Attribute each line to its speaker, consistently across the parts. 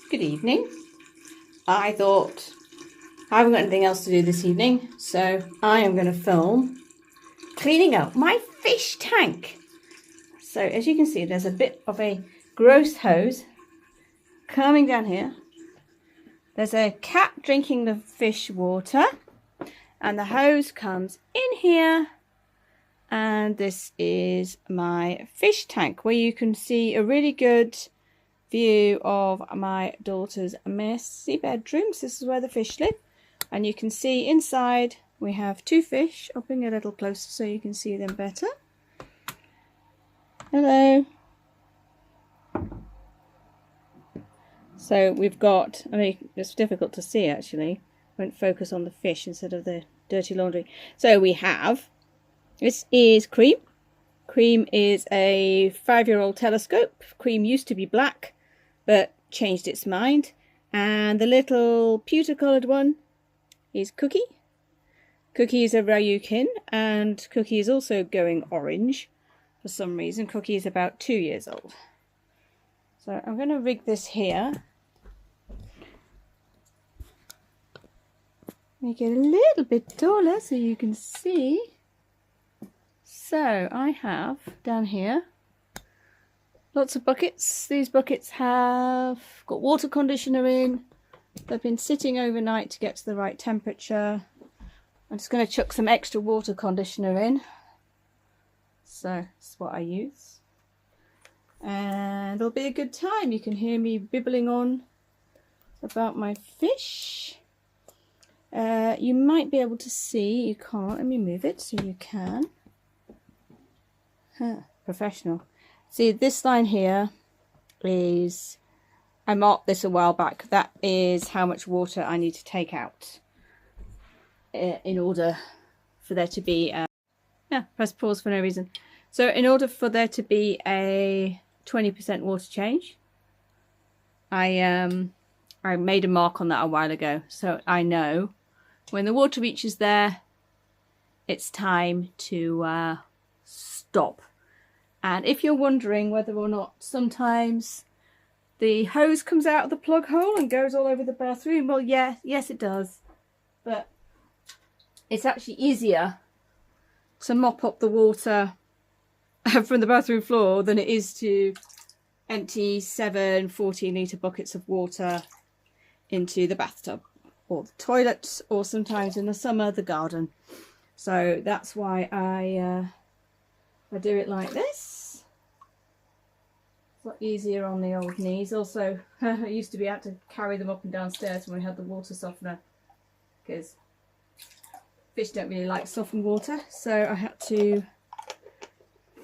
Speaker 1: Good evening. I thought I haven't got anything else to do this evening, so I am going to film cleaning out my fish tank. So as you can see, there's a bit of a gross hose coming down here. There's a cat drinking the fish water, and the hose comes in here. And this is my fish tank, where you can see a really good view of my daughter's messy bedrooms. This is where the fish live, and you can see inside we have two fish. I'll bring it a little closer so you can see them better. Hello. So we've got, I mean, it's difficult to see actually. I won't focus on the fish instead of the dirty laundry. So we have, this is Cream. Cream is a 5-year-old telescope. Cream used to be black, but changed its mind. And the little pewter coloured one is Cookie. Cookie is a Ryukin, and Cookie is also going orange for some reason. Cookie is about 2 years old. So I'm going to rig this here. Make it a little bit taller so you can see. So I have down here lots of buckets. These buckets have got water conditioner in. They've been sitting overnight to get to the right temperature. I'm just going to chuck some extra water conditioner in. So that's what I use. And it'll be a good time. You can hear me bibbling on about my fish. You might be able to see, you can't, let me move it so you can. Professional. See, this line here is, I marked this a while back, that is how much water I need to take out in order for there to be press pause for no reason. So in order for there to be a 20% water change, I made a mark on that a while ago, so I know when the water reaches there, it's time to stop. And if you're wondering whether or not sometimes the hose comes out of the plug hole and goes all over the bathroom, well, yes it does. But it's actually easier to mop up the water from the bathroom floor than it is to empty 7 14-litre buckets of water into the bathtub or the toilet, or sometimes in the summer the garden. So that's why I do it like this. It's a lot easier on the old knees. Also, I used to be able to carry them up and downstairs when we had the water softener, because fish don't really like softened water, so I had to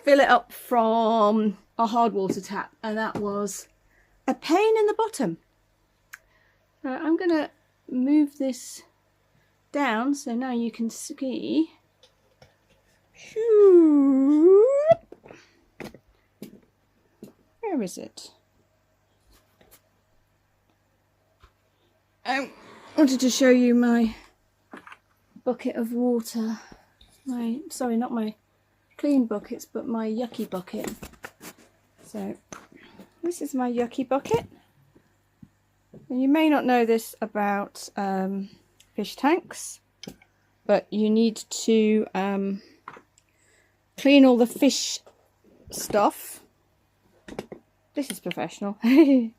Speaker 1: fill it up from a hard water tap, and that was a pain in the bottom. So I'm going to move this down so now you can see. Where is it? I wanted to show you my bucket of water. Sorry, not my clean buckets, but my yucky bucket. So this is my yucky bucket. And you may not know this about fish tanks, but you need to clean all the fish stuff. This is professional. You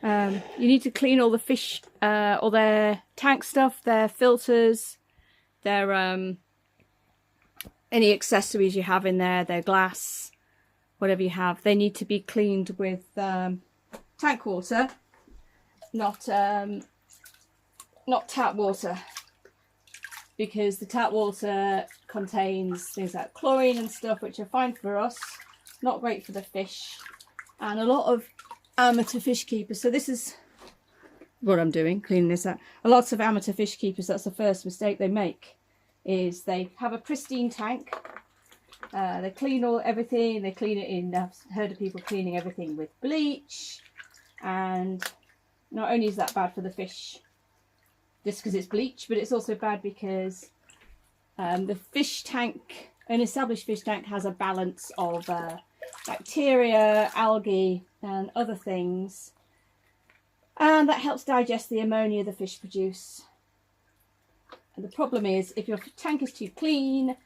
Speaker 1: need to clean all the fish, all their tank stuff, their filters, their any accessories you have in there, their glass, whatever you have. They need to be cleaned with tank water, not tap water, because the tap water contains things like chlorine and stuff, which are fine for us, not great for the fish, and a lot of amateur fish keepers. So this is what I'm doing, cleaning this out. A lot of amateur fish keepers, that's the first mistake they make, is they have a pristine tank. They clean everything. They clean it in. I've heard of people cleaning everything with bleach, and not only is that bad for the fish, just because it's bleach, but it's also bad because the fish tank, an established fish tank, has a balance of bacteria, algae, and other things and that helps digest the ammonia the fish produce. And the problem is, if your tank is too clean,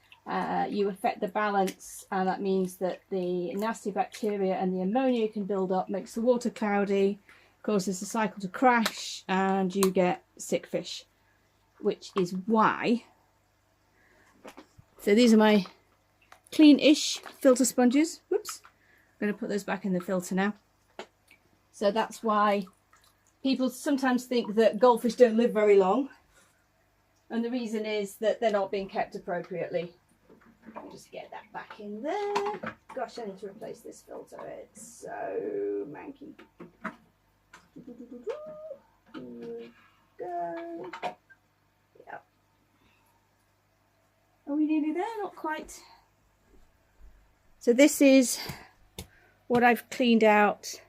Speaker 1: you affect the balance, and that means that the nasty bacteria and the ammonia can build up, makes the water cloudy, causes the cycle to crash, and you get sick fish, which is why. So these are my clean-ish filter sponges. Whoops, I'm going to put those back in the filter now. So that's why people sometimes think that goldfish don't live very long, and the reason is that they're not being kept appropriately. Let me just get that back in there. Gosh, I need to replace this filter. It's so manky. Here we go. Yeah. Are we nearly there? Not quite. So this is what I've cleaned out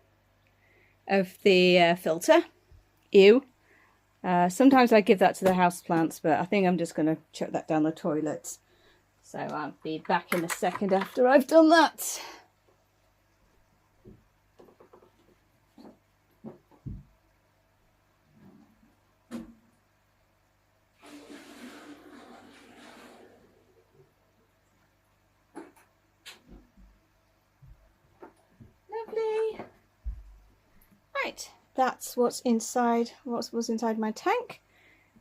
Speaker 1: of the filter. Ew. Sometimes I give that to the houseplants, but I think I'm just going to chuck that down the toilet. So I'll be back in a second after I've done that. Lovely. Right, that's what's inside, what was inside my tank.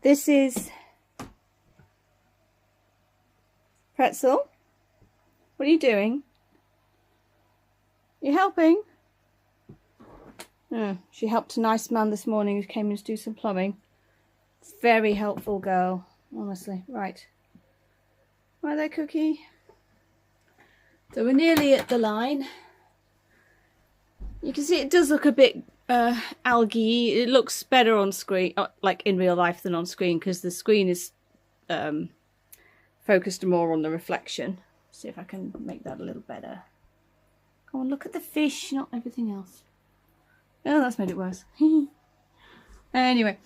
Speaker 1: This is Pretzel. What are you doing? You helping? Oh, she helped a nice man this morning who came in to do some plumbing. Very helpful girl, honestly. Right. Right there, Cookie. So we're nearly at the line. You can see it does look a bit algae. It looks better on screen, like in real life, than on screen, because the screen is focused more on the reflection. See if I can make that a little better. Come on, look at the fish, not everything else. Oh, that's made it worse. Anyway,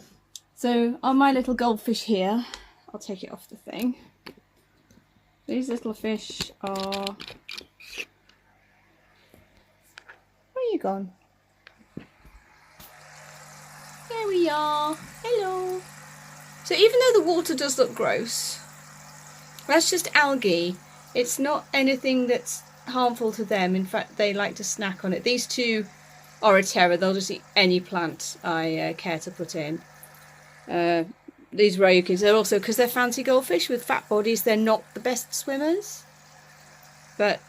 Speaker 1: so on my little goldfish here, I'll take it off the thing. These little fish are... Where are you gone? There we are. Hello. So even though the water does look gross, that's just algae. It's not anything that's harmful to them. In fact, they like to snack on it. These two are a terror. They'll just eat any plant I care to put in. These Ryukins are also, because they're fancy goldfish with fat bodies, they're not the best swimmers. But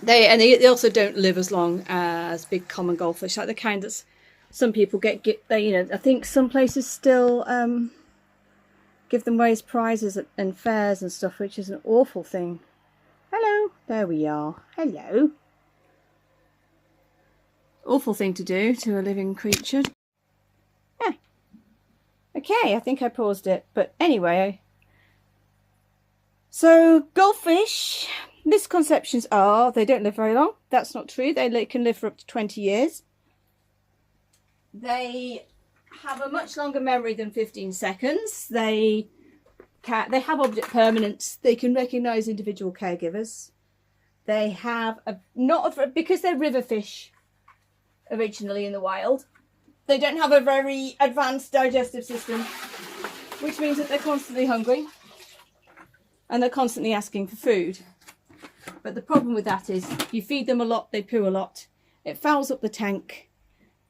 Speaker 1: they also don't live as long as big common goldfish, like the kind that's some people get they, I think some places still give them away as prizes and fairs and stuff, which is an awful thing. Hello, there we are. Hello. Awful thing to do to a living creature. Yeah. Okay, I think I paused it, but anyway. So goldfish, misconceptions are they don't live very long. That's not true. They can live for up to 20 years. They have a much longer memory than 15 seconds. They have object permanence. They can recognise individual caregivers. They have because they're river fish originally in the wild, they don't have a very advanced digestive system, which means that they're constantly hungry and they're constantly asking for food. But the problem with that is you feed them a lot, they poo a lot, it fouls up the tank,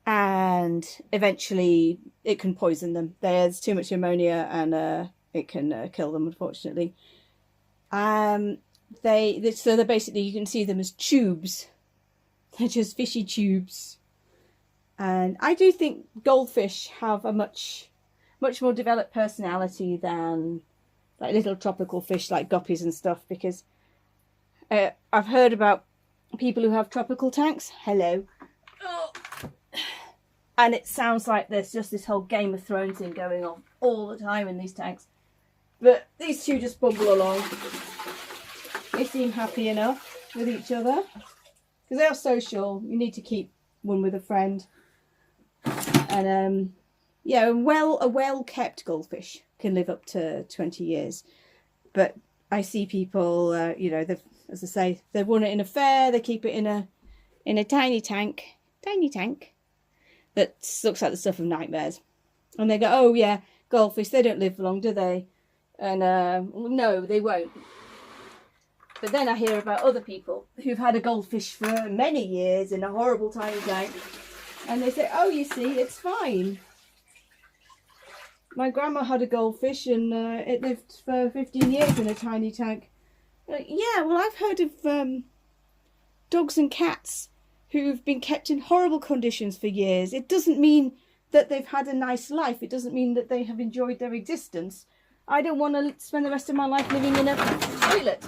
Speaker 1: and eventually it can poison them. There's too much ammonia and it can kill them, unfortunately. So they're basically, you can see them as tubes. They're just fishy tubes. And I do think goldfish have a much more developed personality than like little tropical fish like guppies and stuff, because I've heard about people who have tropical tanks. Hello. Oh. And it sounds like there's just this whole Game of Thrones thing going on all the time in these tanks. But these two just bumble along. They seem happy enough with each other, because they are social. You need to keep one with a friend. And yeah, a well-kept goldfish can live up to 20 years. But I see people, as I say, they want it in a fair. They keep it in a tiny tank, that looks like the stuff of nightmares. And they go, oh yeah, goldfish, they don't live long, do they? And no, they won't. But then I hear about other people who've had a goldfish for many years in a horrible tiny tank. And they say, oh, you see, it's fine. My grandma had a goldfish and it lived for 15 years in a tiny tank. Like, yeah, well, I've heard of dogs and cats who've been kept in horrible conditions for years. It doesn't mean that they've had a nice life. It doesn't mean that they have enjoyed their existence. I don't want to spend the rest of my life living in a toilet.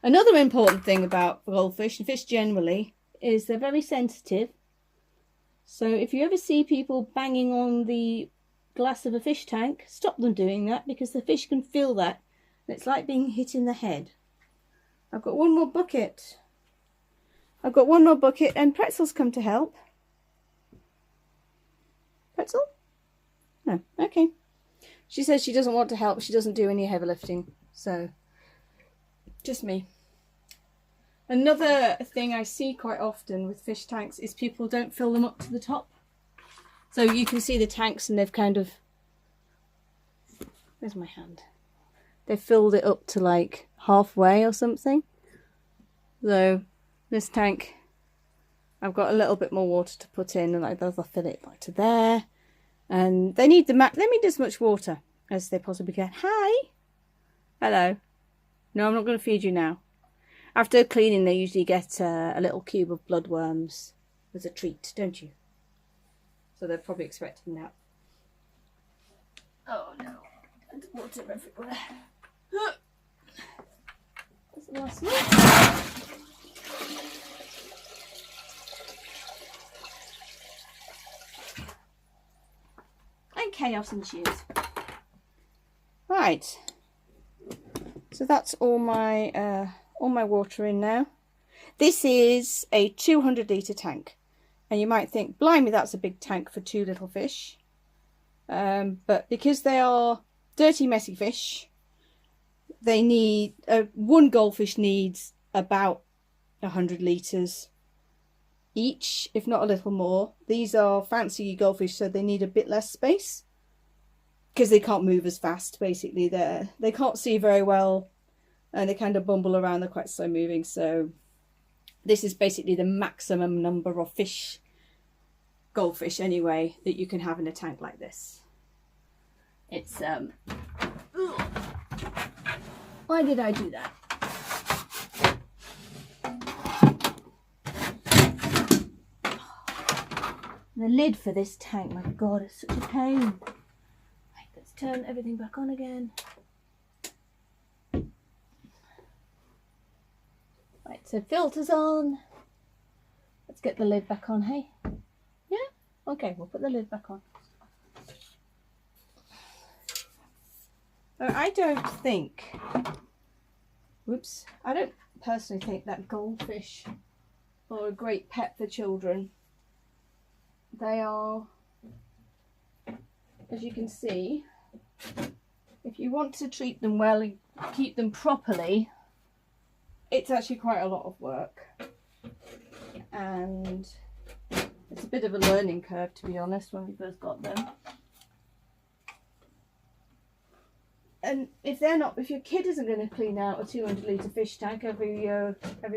Speaker 1: Another important thing about goldfish and fish generally is they're very sensitive. So if you ever see people banging on the glass of a fish tank, stop them doing that, because the fish can feel that. It's like being hit in the head. I've got one more bucket. And Pretzel's come to help. Pretzel? No, okay. She says she doesn't want to help. She doesn't do any heavy lifting. So, just me. Another thing I see quite often with fish tanks is people don't fill them up to the top. So you can see the tanks and they've kind of... Where's my hand? They've filled it up to like halfway or something. So this tank, I've got a little bit more water to put in, and I'll fill it like to there. And they need they need as much water as they possibly can. Hi. Hello. No, I'm not going to feed you now. After cleaning, they usually get a little cube of bloodworms as a treat, don't you? So they're probably expecting that. Oh no, and water everywhere. That's the last one. And chaos ensues. Right. So that's all my water in now. This is a 200 litre tank. And you might think, blimey, that's a big tank for 2 little fish. But because they are dirty, messy fish, they need, one goldfish needs about 100 litres each, if not a little more. These are fancy goldfish, so they need a bit less space. Because they can't move as fast, basically. They can't see very well, and they kind of bumble around. They're quite slow moving, so this is basically the maximum number of goldfish anyway, that you can have in a tank like this. It's why did I do that? The lid for this tank, my god, it's such a pain. Right, let's turn everything back on again. Right, so filter's on. Let's get the lid back on, hey? Yeah? Okay, we'll put the lid back on. I don't personally think that goldfish are a great pet for children. They are, as you can see, if you want to treat them well and keep them properly, it's actually quite a lot of work. And it's a bit of a learning curve, to be honest, when we first got them. And if your kid isn't going to clean out a 200 litre fish tank every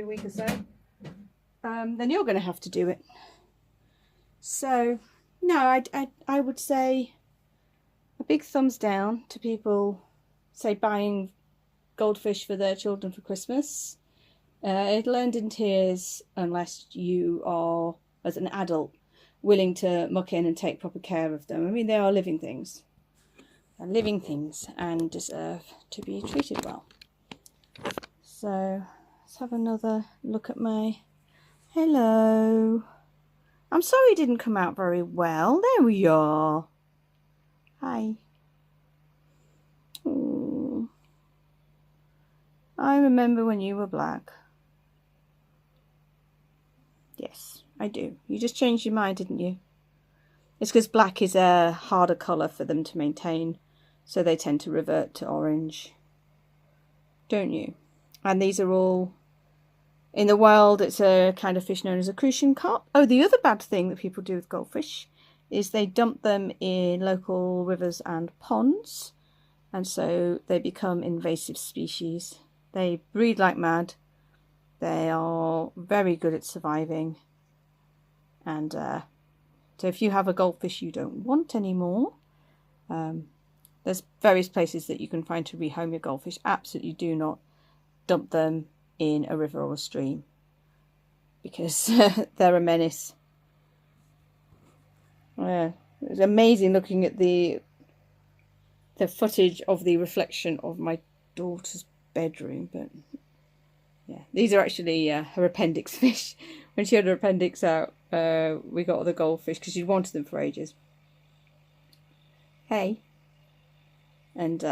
Speaker 1: week or so, then you're going to have to do it. So, no, I would say a big thumbs down to people, say, buying goldfish for their children for Christmas. It'll end in tears unless you are, as an adult, willing to muck in and take proper care of them. I mean, they are living things. They're living things and deserve to be treated well. So, let's have another look at my... Hello. I'm sorry it didn't come out very well. There we are. Hi. Ooh. I remember when you were black. Yes, I do. You just changed your mind, didn't you? It's because black is a harder colour for them to maintain, so they tend to revert to orange. Don't you? And these are all In the wild, it's a kind of fish known as a crucian carp. Oh, the other bad thing that people do with goldfish is they dump them in local rivers and ponds, and so they become invasive species. They breed like mad. They are very good at surviving, and so if you have a goldfish you don't want anymore, there's various places that you can find to rehome your goldfish. Absolutely do not dump them in a river or a stream, because they're a menace. Yeah, it's amazing looking at the footage of the reflection of my daughter's bedroom. But yeah, these are actually her appendix fish. When she had her appendix out, we got the goldfish because she wanted them for ages. Hey. And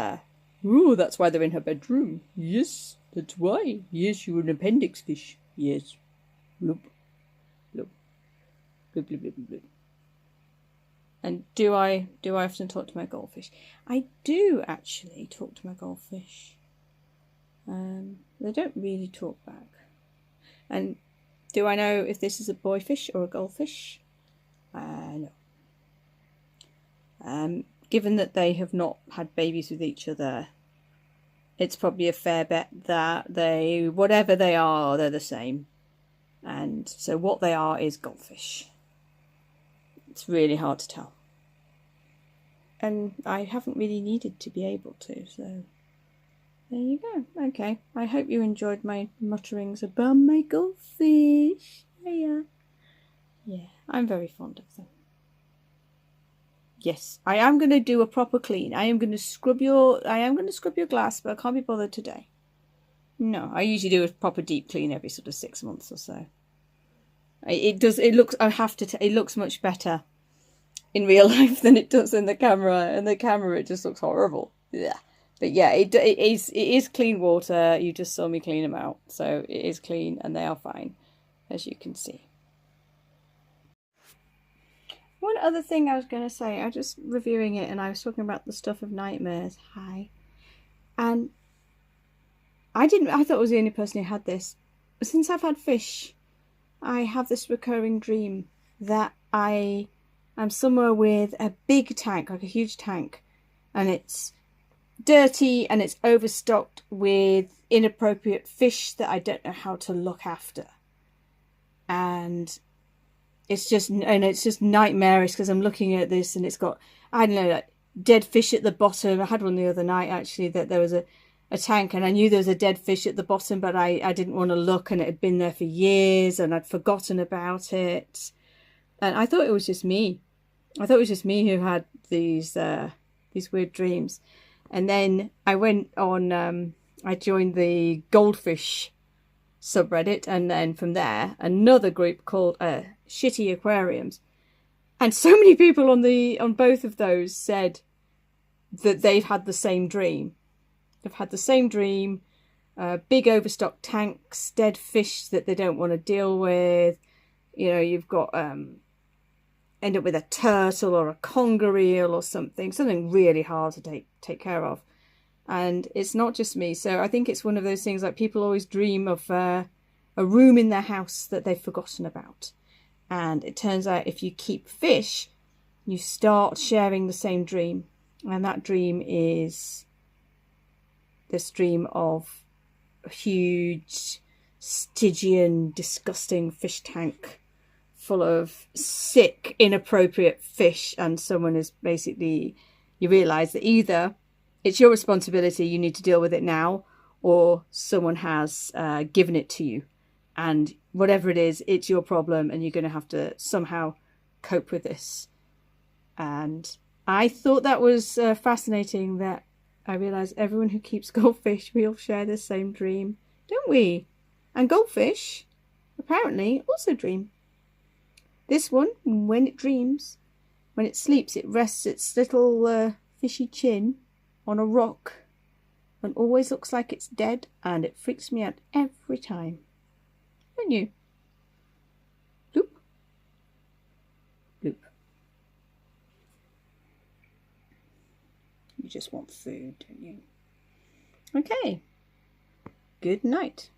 Speaker 1: ooh, that's why they're in her bedroom. Yes, that's why. Yes, you're an appendix fish. Yes. Bloop. Bloop. Bloop, bloop, bloop, bloop. And do I often talk to my goldfish? I do actually talk to my goldfish. They don't really talk back. And do I know if this is a boy fish or a goldfish? No. Given that they have not had babies with each other, it's probably a fair bet that whatever they are, they're the same. And so what they are is goldfish. It's really hard to tell. And I haven't really needed to be able to, so there you go. Okay, I hope you enjoyed my mutterings about my goldfish. Yeah, I'm very fond of them. Yes, I am going to do a proper clean. I am going to scrub your glass, but I can't be bothered today. No, I usually do a proper deep clean every sort of 6 months or so. It looks much better in real life than it does in the camera. In the camera, it just looks horrible. Yeah. But yeah, it is clean water. You just saw me clean them out. So it is clean and they are fine, as you can see. One other thing I was going to say, I was just reviewing it and I was talking about the stuff of nightmares. Hi. And I thought I was the only person who had this. Since I've had fish, I have this recurring dream that I am somewhere with a big tank, like a huge tank, and it's dirty and it's overstocked with inappropriate fish that I don't know how to look after. And it's just nightmarish because I'm looking at this and it's got, I don't know, like dead fish at the bottom. I had one the other night actually, that there was a tank and I knew there was a dead fish at the bottom, but I didn't want to look, and it had been there for years and I'd forgotten about it. And I thought it was just me. I thought it was just me who had these weird dreams. And then I went on, I joined the goldfish subreddit, and then from there another group called Shitty Aquariums, and so many people on both of those said that they've had the same dream. They've had the same dream, big overstocked tanks, dead fish that they don't want to deal with. You know, you've got end up with a turtle or a conger eel or something really hard to take care of. And it's not just me. So I think it's one of those things, like people always dream of a room in their house that they've forgotten about. And it turns out if you keep fish, you start sharing the same dream. And that dream is this dream of a huge, Stygian, disgusting fish tank full of sick, inappropriate fish. And someone is basically, you realise that either it's your responsibility, you need to deal with it now, or someone has given it to you. And whatever it is, it's your problem and you're going to have to somehow cope with this. And I thought that was fascinating, that I realised everyone who keeps goldfish, we all share the same dream, don't we? And goldfish, apparently, also dream. This one, when it dreams, when it sleeps, it rests its little fishy chin on a rock and always looks like it's dead, and it freaks me out every time. Don't you? Bloop. Bloop. You just want food, don't you? Okay. Good night.